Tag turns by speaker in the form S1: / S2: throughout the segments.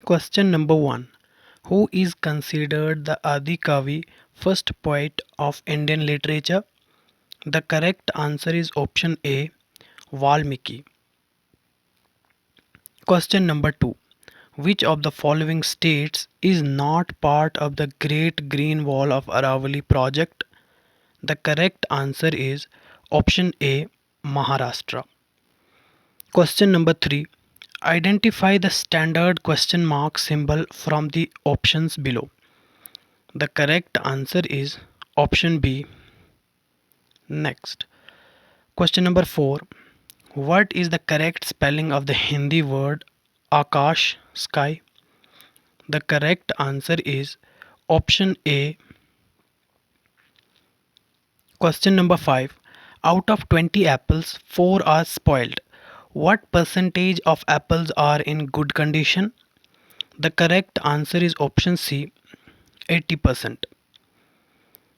S1: Question number 1. Who is considered the Adi Kavi, first poet of Indian literature? The correct answer is option A, Valmiki. Question number 2. Which of the following states is not part of the Great Green Wall of Aravalli project? The correct answer is option A, Maharashtra. Question number 3. Identify the standard question mark symbol from the options below. The correct answer is option B. Next. Question number 4. What is the correct spelling of the Hindi word Akash, sky? The correct answer is option A. Question number 5. Out of 20 apples, 4 are spoiled. What percentage of apples are in good condition? The correct answer is option C, 80%.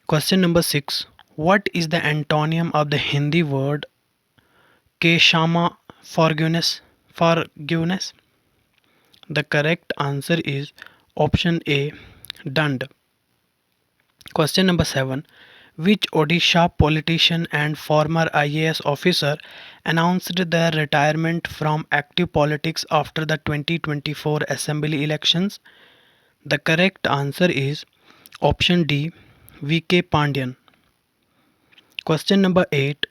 S1: Question number 6. What is the antonym of the Hindi word Keshama, forgiveness? Forgiveness. The correct answer is option A, Dand. Question number 7. Which Odisha politician and former IAS officer announced their retirement from active politics after the 2024 assembly elections? The correct answer is option D, VK Pandian. Question number 8.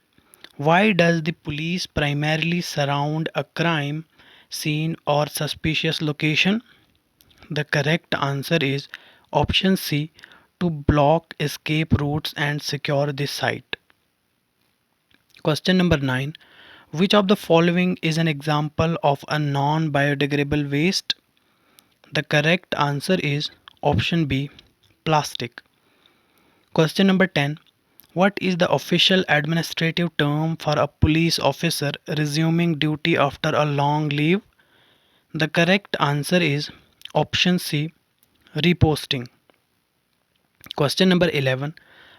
S1: Why does the police primarily surround a crime scene or suspicious location? The correct answer is option C, to block escape routes and secure the site. Question number 9. Which of the following is an example of a non biodegradable waste? The correct answer is option B, plastic. Question number 10. What is the official administrative term for a police officer resuming duty after a long leave? The correct answer is option C, reposting. Question number 11.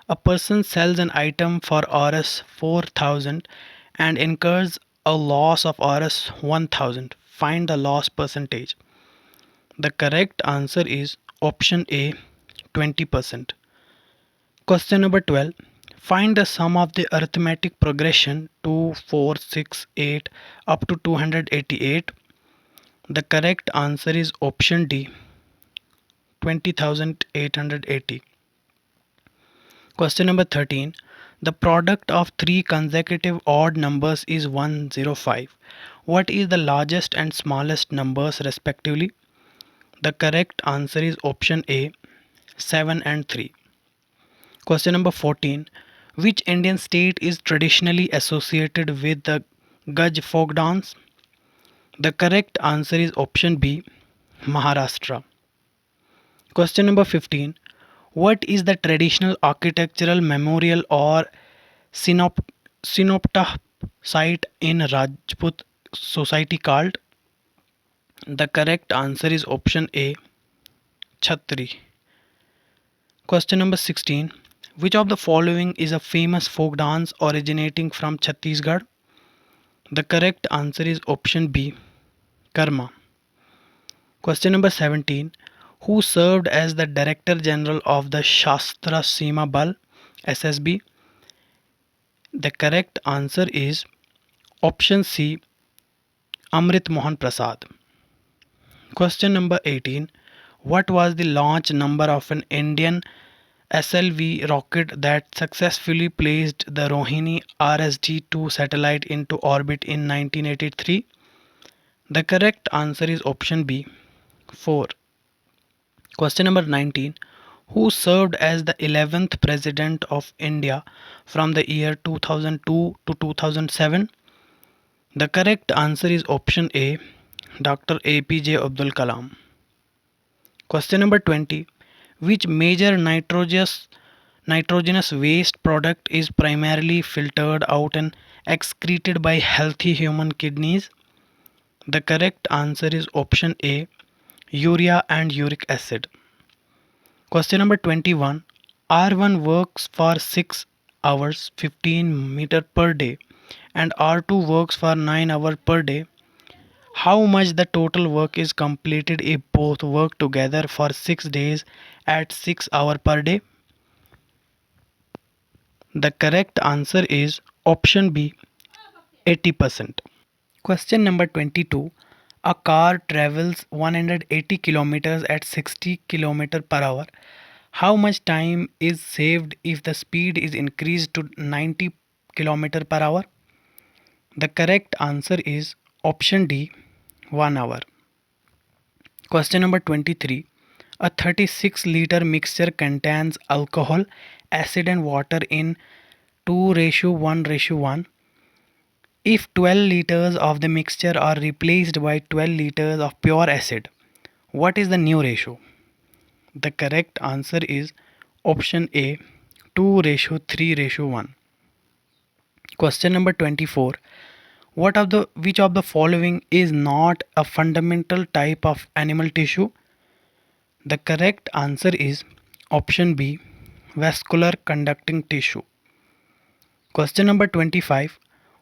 S1: A person sells an item for Rs 4000 and incurs a loss of Rs 1000. Find the loss percentage. The correct answer is option A, 20%. Question number 12. Find the sum of the arithmetic progression 2, 4, 6, 8 up to 288. The correct answer is option D, 20,880. Question number 13. The product of three consecutive odd numbers is 105. What is the largest and smallest numbers respectively? The correct answer is option A, 7 and 3. Question number 14. Which Indian state is traditionally associated with the Gaj folk dance? The correct answer is option B, Maharashtra. Question number 15. What is the traditional architectural memorial or synopta site in Rajput society called? The correct answer is option A, Chhatri. Question number 16. Which of the following is a famous folk dance originating from Chhattisgarh? The correct answer is option B, Karma. Question number 17. Who served as the Director General of the Shastra Seema Bal, SSB? The correct answer is option C, Amrit Mohan Prasad. Question number 18. What was the launch number of an Indian SLV rocket that successfully placed the Rohini RSG-2 satellite into orbit in 1983? The correct answer is option B, 4. Question number 19. Who served as the 11th President of India from the year 2002 to 2007? The correct answer is option A, Dr. APJ Abdul Kalam. Question number 20. Which major nitrogenous waste product is primarily filtered out and excreted by healthy human kidneys? The correct answer is option A, urea and uric acid. Question number 21. R1 works for 6 hours 15 meter per day and R2 works for 9 hours per day. How much the total work is completed if both work together for 6 days at 6 hours per day? The correct answer is option B, 80%. Question number 22. A car travels 180 kilometers at 60 kilometers per hour. How much time is saved if the speed is increased to 90 kilometers per hour? The correct answer is option D, 1 hour. Question number 23. A 36-liter mixture contains alcohol, acid and water in 2:1:1. If 12 liters of the mixture are replaced by 12 liters of pure acid, what is the new ratio? The correct answer is option A, 2:3:1. Question number 24. Which of the following is not a fundamental type of animal tissue? The correct answer is option B, vascular conducting tissue. Question number 25.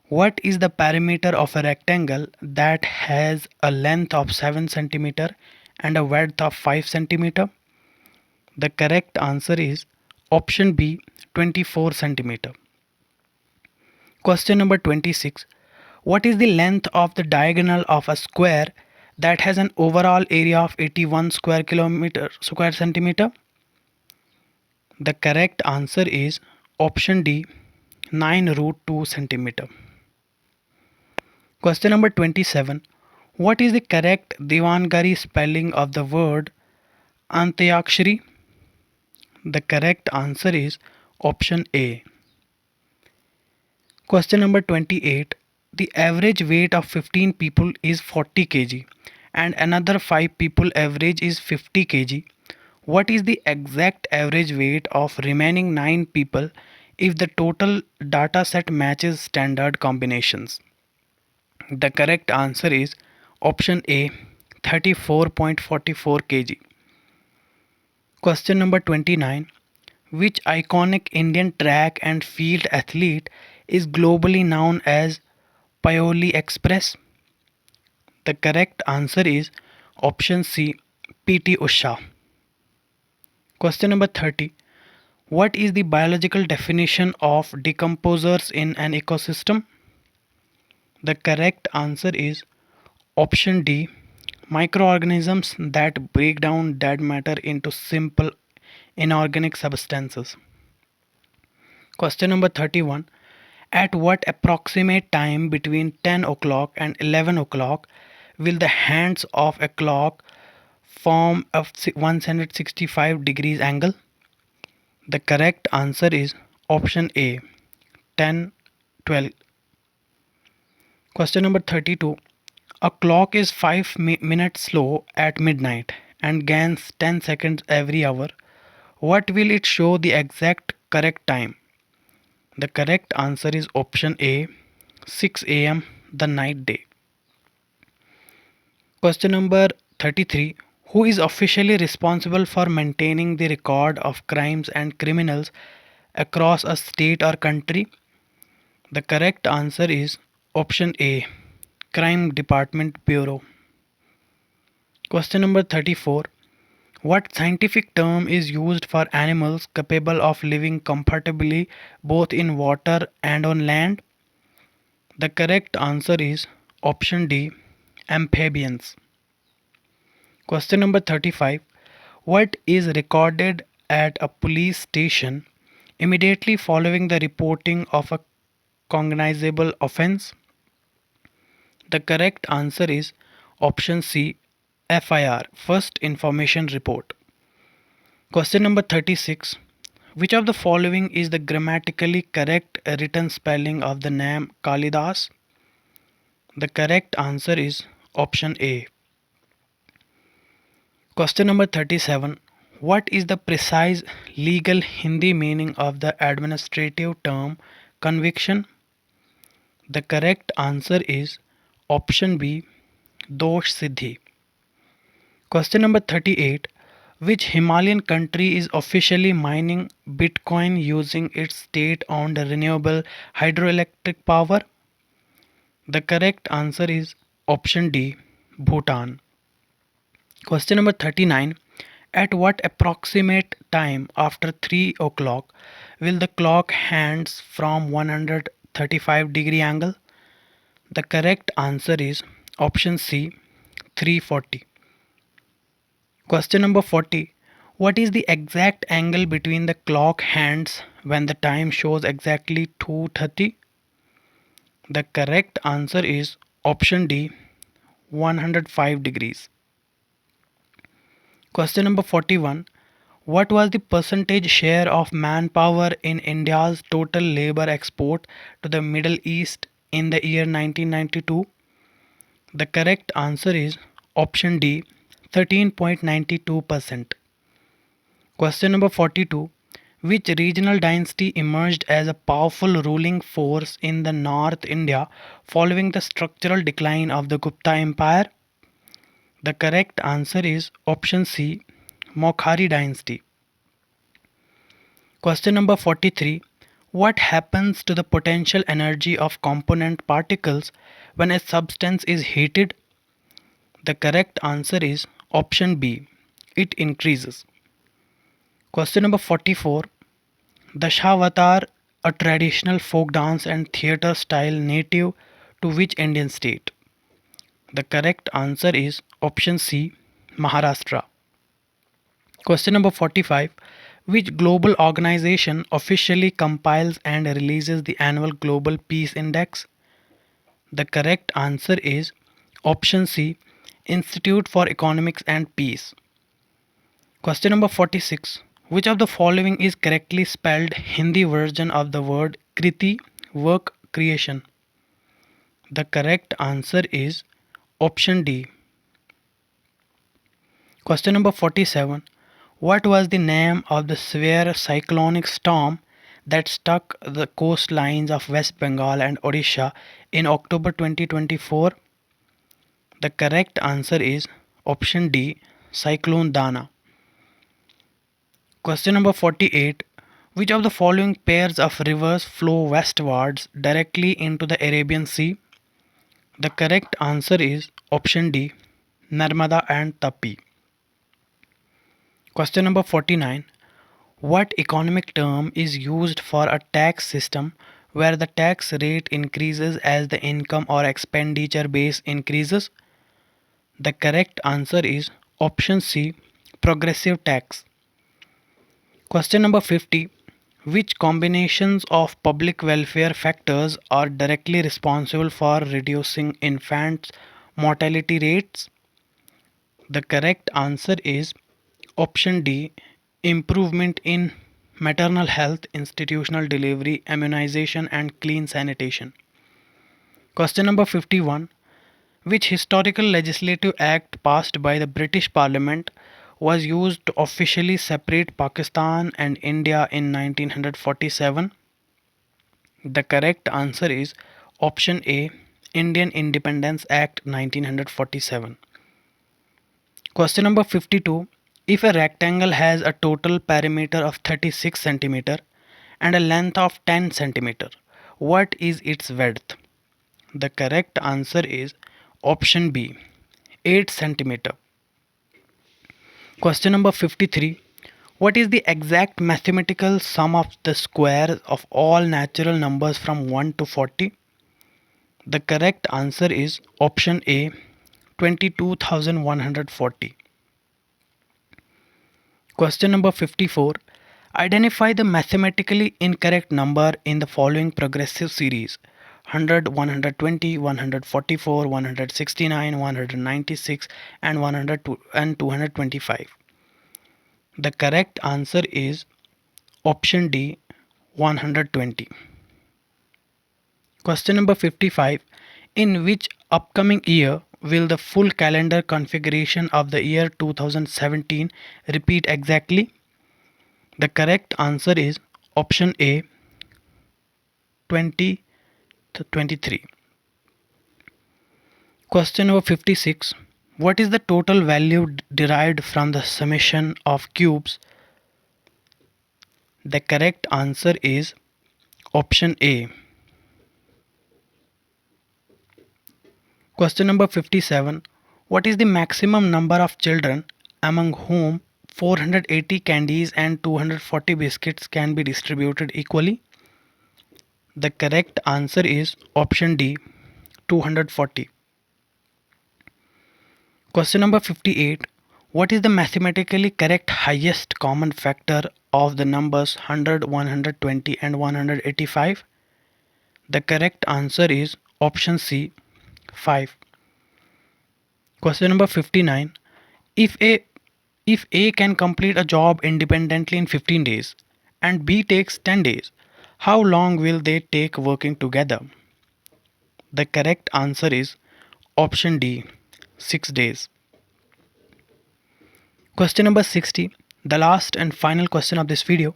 S1: What is the perimeter of a rectangle that has a length of 7 cm and a width of 5 cm? The correct answer is option B, 24 cm. Question number 26. What is the length of the diagonal of a square that has an overall area of 81 square centimeter? The correct answer is option D, 9√2 centimeter. Question number 27. What is the correct Devanagari spelling of the word Antyakshari? The correct answer is option A. Question number 28. The average weight of 15 people is 40 kg and another 5 people average is 50 kg. What is the exact average weight of remaining 9 people if the total data set matches standard combinations? The correct answer is option A, 34.44 kg. Question number 29. Which iconic Indian track and field athlete is globally known as Paoli Express? The correct answer is option C, PT Usha. Question number 30. What is the biological definition of decomposers in an ecosystem? The correct answer is option D, microorganisms that break down dead matter into simple inorganic substances. Question number 31. At what approximate time between 10 o'clock and 11 o'clock will the hands of a clock form a 165 degrees angle? The correct answer is option A, 10:12. Question number 32. A clock is 5 minutes slow at midnight and gains 10 seconds every hour. What will it show the exact correct time? The correct answer is option A, 6 a.m. the night day. Question number 33. Who is officially responsible for maintaining the record of crimes and criminals across a state or country? The correct answer is option A, Crime Department Bureau. Question number 34. What scientific term is used for animals capable of living comfortably both in water and on land? The correct answer is option D, amphibians. Question number 35. What is recorded at a police station immediately following the reporting of a cognizable offense? The correct answer is option C, FIR, First Information Report. Question number 36. Which of the following is the grammatically correct written spelling of the name Kalidas? The correct answer is option A. Question number 37. What is the precise legal Hindi meaning of the administrative term conviction? The correct answer is option B, Dosh Siddhi. Question number 38. Which Himalayan country is officially mining Bitcoin using its state-owned renewable hydroelectric power? The correct answer is option D, Bhutan. Question number 39. At what approximate time after 3 o'clock will the clock hands from 135-degree angle? The correct answer is option C, 340. Question number 40. What is the exact angle between the clock hands when the time shows exactly 2:30? The correct answer is option D, 105 degrees. Question number 41. What was the percentage share of manpower in India's total labor export to the Middle East in the year 1992? The correct answer is option D, 13.92%. Question number 42. Which regional dynasty emerged as a powerful ruling force in the North India following the structural decline of the Gupta Empire? The correct answer is option C, Mokhari dynasty. Question number 43. What happens to the potential energy of component particles when a substance is heated? The correct answer is option B, it increases. Question number 44. Dashavatar, a traditional folk dance and theatre style native to which Indian state? The correct answer is option C, Maharashtra. Question number 45. Which global organization officially compiles and releases the annual Global Peace Index? The correct answer is option C, Institute for Economics and Peace. Question number 46. Which of the following is correctly spelled Hindi version of the word Kriti, work, creation? The correct answer is option D. Question number 47. What was the name of the severe cyclonic storm that struck the coastlines of West Bengal and Odisha in October 2024? The correct answer is option D, Cyclone Dana. Question number 48. Which of the following pairs of rivers flow westwards directly into the Arabian Sea? The correct answer is option D, Narmada and Tapi. Question number 49. What economic term is used for a tax system where the tax rate increases as the income or expenditure base increases? The correct answer is option C, progressive tax. Question number 50. Which combinations of public welfare factors are directly responsible for reducing infant mortality rates? The correct answer is option D, improvement in maternal health, institutional delivery, immunization, and clean sanitation. Question number 51. Which historical legislative act passed by the British Parliament was used to officially separate Pakistan and India in 1947? The correct answer is option A, Indian Independence Act 1947. Question number 52. If a rectangle has a total perimeter of 36 cm and a length of 10 cm, what is its width? The correct answer is option B, 8 cm. Question number 53. What is the exact mathematical sum of the squares of all natural numbers from 1 to 40? The correct answer is option A, 22,140. Question number 54. Identify the mathematically incorrect number in the following progressive series: 100, 120, 144, 169, 196, and 102 and 225. The correct answer is option D, 120. Question number 55. In which upcoming year will the full calendar configuration of the year 2017 repeat exactly? The correct answer is option A, 2023. Question number 56. What is the total value derived from the summation of cubes? The correct answer is option A. Question number 57. What is the maximum number of children among whom 480 candies and 240 biscuits can be distributed equally? The correct answer is option D, 240. Question number 58. What is the mathematically correct highest common factor of the numbers 100, 120 and 185? The correct answer is option C, 5. Question number 59. If A if A can complete a job independently in 15 days and B takes 10 days, how long will they take working together? The correct answer is option D, 6 days. Question number 60, the last and final question of this video.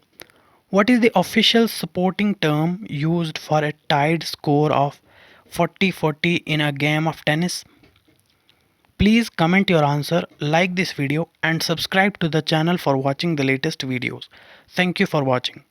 S1: What is the official supporting term used for a tied score of 40-40 in a game of tennis? Please comment your answer, like this video and subscribe to the channel for watching the latest videos. Thank you for watching.